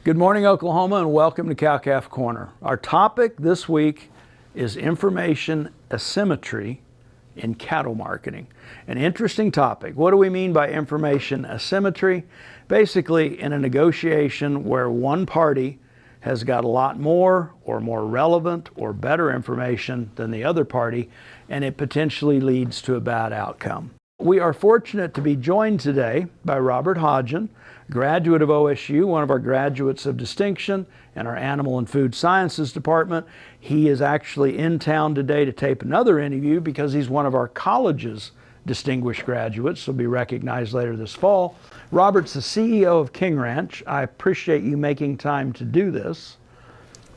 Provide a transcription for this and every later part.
Good morning, Oklahoma, and welcome to Cow-Calf Corner. Our topic this week is information asymmetry in cattle marketing. An interesting topic. What do we mean by information asymmetry? Basically, in a negotiation where one party has got a lot more or more relevant or better information than the other party, and it potentially leads to a bad outcome. We are fortunate to be joined today by Robert Hodgen, graduate of OSU, one of our graduates of distinction in our Animal and Food Sciences department. He is actually in town today to tape another interview because he's one of our college's distinguished graduates. He'll be recognized later this fall. Robert's the CEO of King Ranch. I appreciate you making time to do this.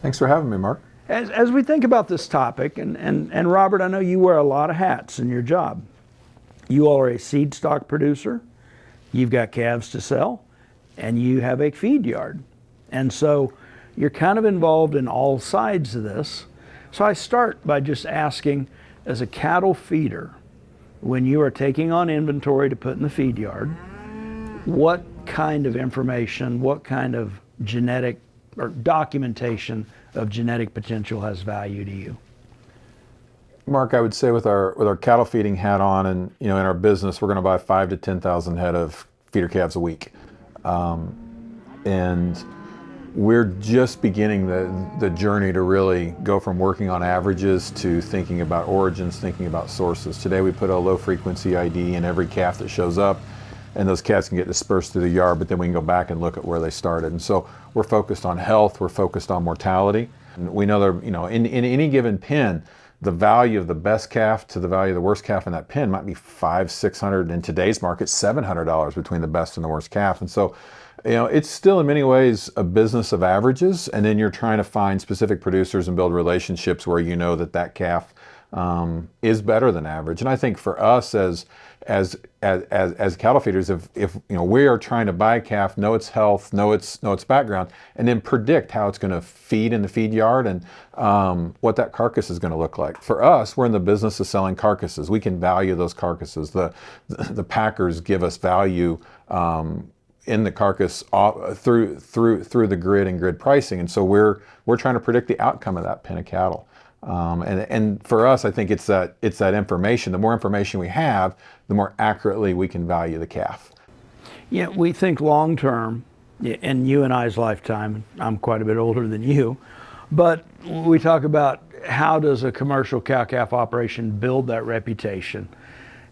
Thanks for having me, Mark. As we think about this topic, and Robert, I know you wear a lot of hats in your job. You are a seed stock producer, you've got calves to sell, and you have a feed yard. And so you're kind of involved in all sides of this. So I start by just asking, as a cattle feeder, when you are taking on inventory to put in the feed yard, what kind of information, what kind of genetic or documentation of genetic potential has value to you? Mark, I would say with our cattle feeding hat on, and in our business, we're going to buy 5,000 to 10,000 head of feeder calves a week, and we're just beginning the journey to really go from working on averages to thinking about origins, thinking about sources. Today we put a low frequency ID in every calf that shows up, and those calves can get dispersed through the yard, but then we can go back and look at where they started. And so we're focused on health, we're focused on mortality. And we know that in any given pen, the value of the best calf to the value of the worst calf in that pen might be $500, $600, in today's market, $700 between the best and the worst calf. And so, it's still in many ways a business of averages, and then you're trying to find specific producers and build relationships where you know that calf is better than average. And I think for us as cattle feeders, if we are trying to buy a calf, know its health, know its background, and then predict how it's going to feed in the feed yard and what that carcass is going to look like. For us, we're in the business of selling carcasses. We can value those carcasses. The packers give us value in the carcass through the grid and grid pricing, and so we're trying to predict the outcome of that pen of cattle. And for us, I think it's that information. The more information we have, the more accurately we can value the calf. Yeah, we think long term, in you and I's lifetime. I'm quite a bit older than you, but we talk about how does a commercial cow-calf operation build that reputation.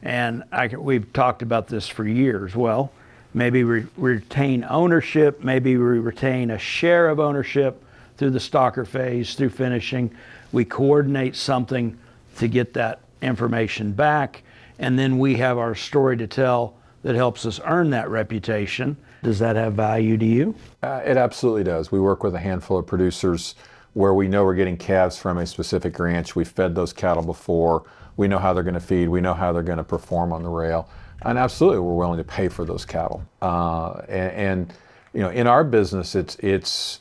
And we've talked about this for years. Well, maybe we retain ownership, maybe we retain a share of ownership through the stocker phase, through finishing. We coordinate something to get that information back, and then we have our story to tell that helps us earn that reputation. Does that have value to you? It absolutely does. We work with a handful of producers where we know we're getting calves from a specific ranch. We've fed those cattle before. We know how they're going to feed. We know how they're going to perform on the rail. And absolutely, we're willing to pay for those cattle. And in our business, it's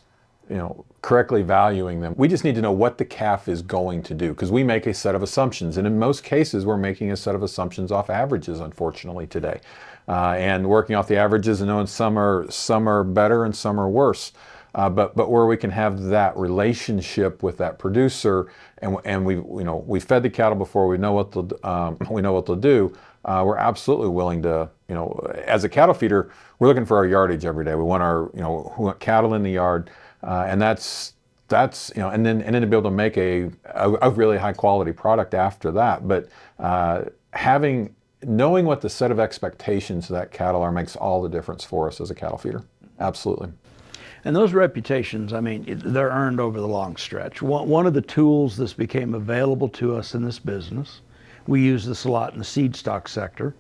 correctly valuing them. We just need to know what the calf is going to do, because we make a set of assumptions. And in most cases, we're making a set of assumptions off averages, unfortunately, today. And working off the averages and knowing some are better and some are worse. But where we can have that relationship with that producer, and we fed the cattle before, we know what they'll do. We're absolutely willing to, as a cattle feeder, we're looking for our yardage every day. We want we want cattle in the yard, and that's and then to be able to make a really high quality product after that. But knowing what the set of expectations of that cattle are makes all the difference for us as a cattle feeder. Absolutely. And those reputations, they're earned over the long stretch. One of the tools that's became available to us in this business, we use this a lot in the seed stock sector.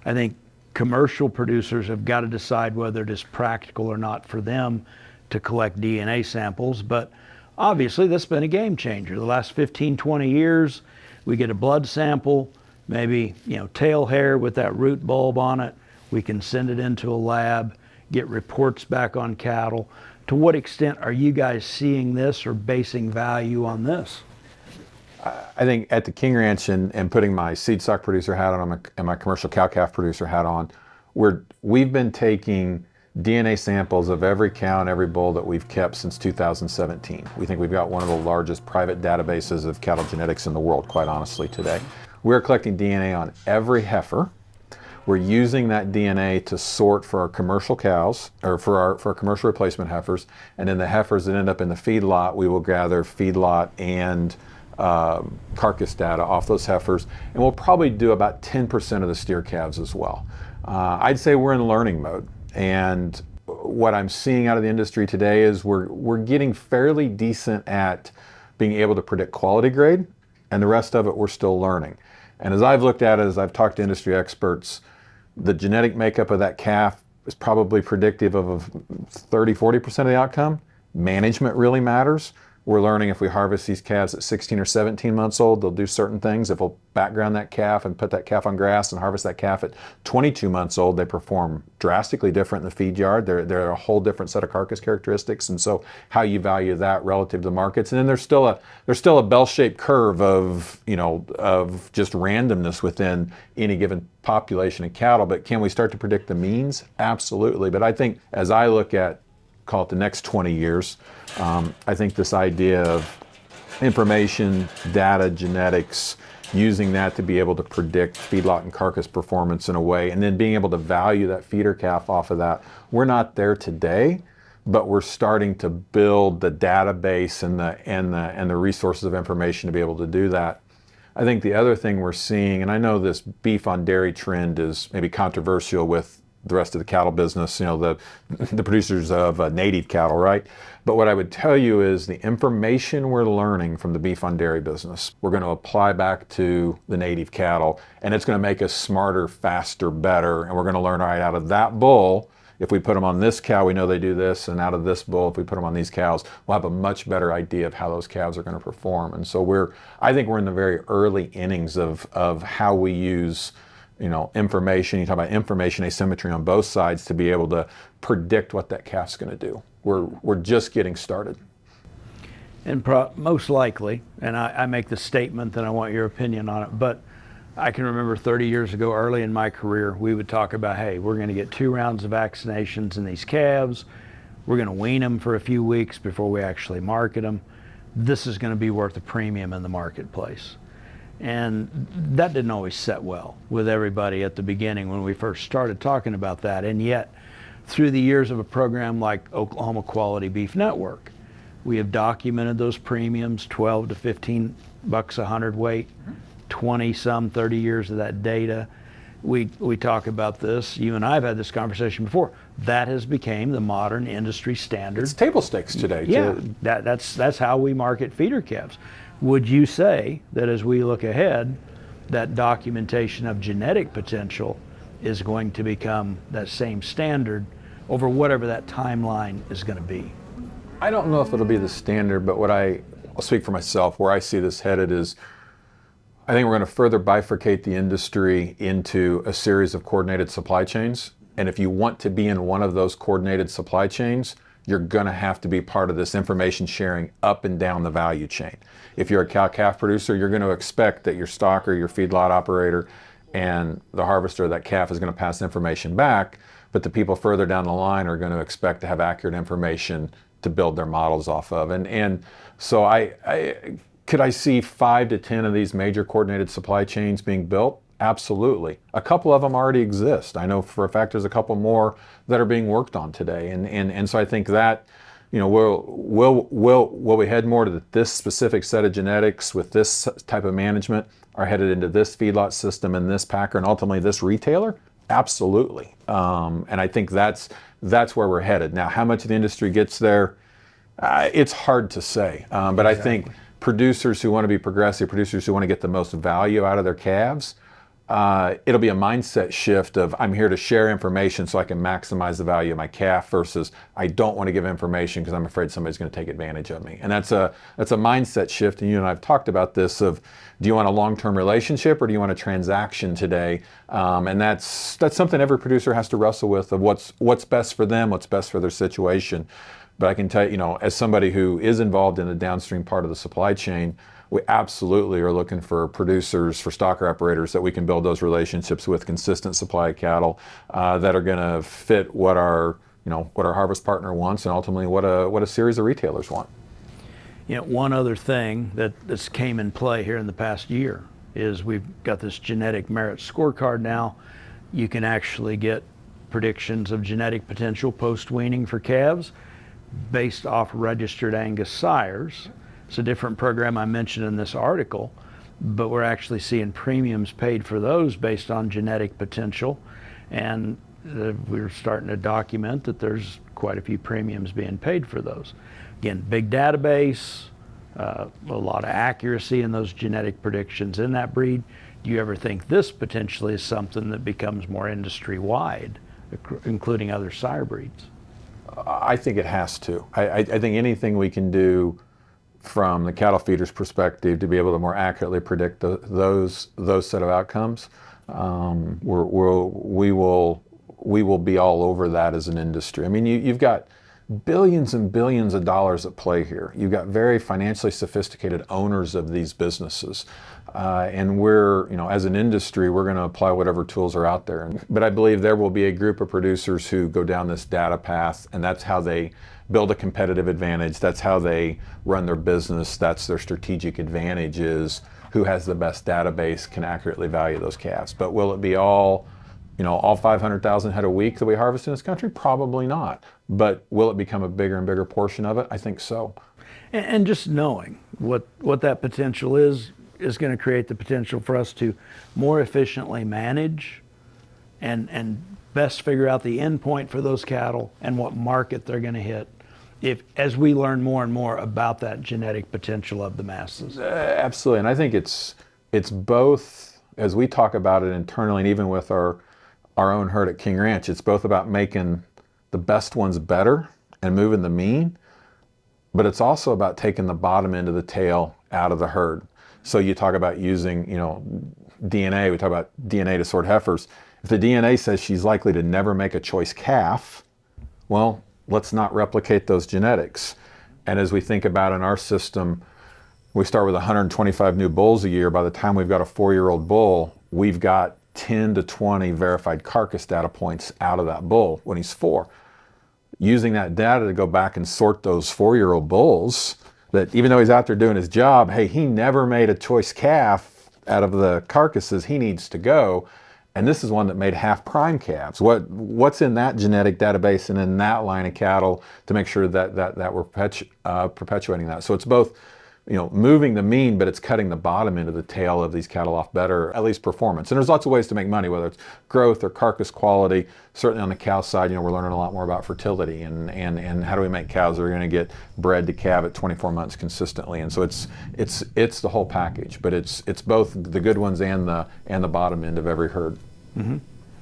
I think commercial producers have got to decide whether it is practical or not for them to collect DNA samples, but obviously that's been a game changer. The last 15, 20 years, we get a blood sample, maybe tail hair with that root bulb on it. We can send it into a lab, get reports back on cattle. To what extent are you guys seeing this or basing value on this? I think at the King Ranch and putting my seed stock producer hat on and my commercial cow-calf producer hat on, we've been taking DNA samples of every cow and every bull that we've kept since 2017. We think we've got one of the largest private databases of cattle genetics in the world, quite honestly, today. We're collecting DNA on every heifer. We're using that DNA to sort for our commercial cows, or for our commercial replacement heifers, and then the heifers that end up in the feedlot, we will gather feedlot and carcass data off those heifers, and we'll probably do about 10% of the steer calves as well. I'd say we're in learning mode, and what I'm seeing out of the industry today is we're getting fairly decent at being able to predict quality grade, and the rest of it we're still learning. And as I've looked at it, as I've talked to industry experts, the genetic makeup of that calf is probably predictive of 30–40% of the outcome. Management really matters. We're learning if we harvest these calves at 16 or 17 months old, they'll do certain things. If we'll background that calf and put that calf on grass and harvest that calf at 22 months old, they perform drastically different in the feed yard. They're a whole different set of carcass characteristics, and so how you value that relative to the markets. And then there's still a bell-shaped curve of just randomness within any given population of cattle. But can we start to predict the means? Absolutely. But I think as I look at, call it the next 20 years, I think this idea of information, data, genetics, using that to be able to predict feedlot and carcass performance in a way, and then being able to value that feeder calf off of that. We're not there today, but we're starting to build the database and the resources of information to be able to do that. I think the other thing we're seeing, and I know this beef on dairy trend is maybe controversial with the rest of the cattle business, the producers of native cattle, right? But what I would tell you is the information we're learning from the beef on dairy business, we're going to apply back to the native cattle, and it's going to make us smarter, faster, better. And we're going to learn, all right, out of that bull, if we put them on this cow, we know they do this, and out of this bull, if we put them on these cows, we'll have a much better idea of how those calves are going to perform. And so I think we're in the very early innings of how we use information. You talk about information asymmetry on both sides to be able to predict what that calf's going to do. We're just getting started. And most likely, and I make the statement that I want your opinion on it, but I can remember 30 years ago, early in my career, we would talk about, hey, we're going to get 2 rounds of vaccinations in these calves. We're going to wean them for a few weeks before we actually market them. This is going to be worth a premium in the marketplace. And that didn't always set well with everybody at the beginning when we first started talking about that. And yet, through the years of a program like Oklahoma Quality Beef Network, we have documented those premiums, 12 to 15 bucks a hundredweight, 20 some, 30 years of that data. We talk about this. You and I have had this conversation before. That has become the modern industry standard. It's table stakes today. Yeah, that's how we market feeder calves. Would you say that as we look ahead, that documentation of genetic potential is going to become that same standard over whatever that timeline is going to be? I don't know if it'll be the standard, but I'll speak for myself, where I see this headed is, I think we're going to further bifurcate the industry into a series of coordinated supply chains. And if you want to be in one of those coordinated supply chains, you're going to have to be part of this information sharing up and down the value chain. If you're a cow-calf producer, you're going to expect that your stocker, your feedlot operator, and the harvester of that calf is going to pass information back, but the people further down the line are going to expect to have accurate information to build their models off of. And so could I see 5 to 10 of these major coordinated supply chains being built? Absolutely. A couple of them already exist. I know for a fact there's a couple more that are being worked on today. And so I think that, will we head more to this specific set of genetics with this type of management are headed into this feedlot system and this packer and ultimately this retailer? Absolutely. And I think that's where we're headed. Now, how much of the industry gets there, it's hard to say. But I think producers who want to be progressive, producers who want to get the most value out of their calves, it'll be a mindset shift of I'm here to share information so I can maximize the value of my calf versus I don't want to give information because I'm afraid somebody's going to take advantage of me. And that's a mindset shift. And you and I have talked about this of, do you want a long-term relationship or do you want a transaction today? And that's something every producer has to wrestle with, of what's best for them, what's best for their situation. But I can tell you, as somebody who is involved in the downstream part of the supply chain, we absolutely are looking for producers, for stocker operators that we can build those relationships with, consistent supply of cattle that are going to fit what our what our harvest partner wants, and ultimately what a series of retailers want. One other thing that's came in play here in the past year is we've got this genetic merit scorecard now. You can actually get predictions of genetic potential post-weaning for calves based off registered Angus sires. It's a different program I mentioned in this article, but we're actually seeing premiums paid for those based on genetic potential, and we're starting to document that there's quite a few premiums being paid for those. Again, big database, a lot of accuracy in those genetic predictions in that breed. Do you ever think this potentially is something that becomes more industry-wide, including other sire breeds? I think it has to. I think anything we can do from the cattle feeder's perspective to be able to more accurately predict those set of outcomes, we will be all over that as an industry. I mean, you've got billions and billions of dollars at play here. You've got very financially sophisticated owners of these businesses. And we're, as an industry, we're going to apply whatever tools are out there. But I believe there will be a group of producers who go down this data path, and that's how they build a competitive advantage. That's how they run their business. That's their strategic advantage, is who has the best database, can accurately value those calves. But will it be all 500,000 head a week that we harvest in this country? Probably not. But will it become a bigger and bigger portion of it? I think so. And just knowing what that potential is going to create the potential for us to more efficiently manage and best figure out the end point for those cattle and what market they're going to hit as we learn more and more about that genetic potential of the masses. Absolutely. And I think it's both, as we talk about it internally and even with our own herd at King Ranch, it's both about making the best ones better and moving the mean, but it's also about taking the bottom end of the tail out of the herd. So you talk about using, DNA, we talk about DNA to sort heifers. If the DNA says she's likely to never make a choice calf, well, let's not replicate those genetics. And as we think about in our system, we start with 125 new bulls a year. By the time we've got a 4-year-old bull, we've got 10 to 20 verified carcass data points out of that bull when he's 4. Using that data to go back and sort those 4-year-old bulls, that even though he's out there doing his job, hey, he never made a choice calf out of the carcasses, he needs to go. And this is one that made half prime calves. What's in that genetic database and in that line of cattle to make sure that we're perpetuating that? So it's both, moving the mean, but it's cutting the bottom end of the tail of these cattle off better, at least performance. And there's lots of ways to make money, whether it's growth or carcass quality. Certainly on the cow side, we're learning a lot more about fertility and how do we make cows that are going to get bred to calve at 24 months consistently. And so it's the whole package, but it's both the good ones and the bottom end of every herd. Mm-hmm.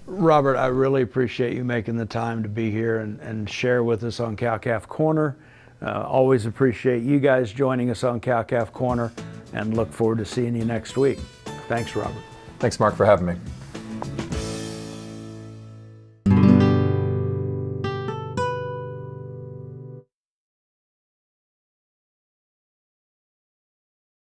Robert, I really appreciate you making the time to be here and share with us on Cow-Calf Corner. Always appreciate you guys joining us on Cow-Calf Corner, and look forward to seeing you next week. Thanks, Robert. Thanks, Mark, for having me.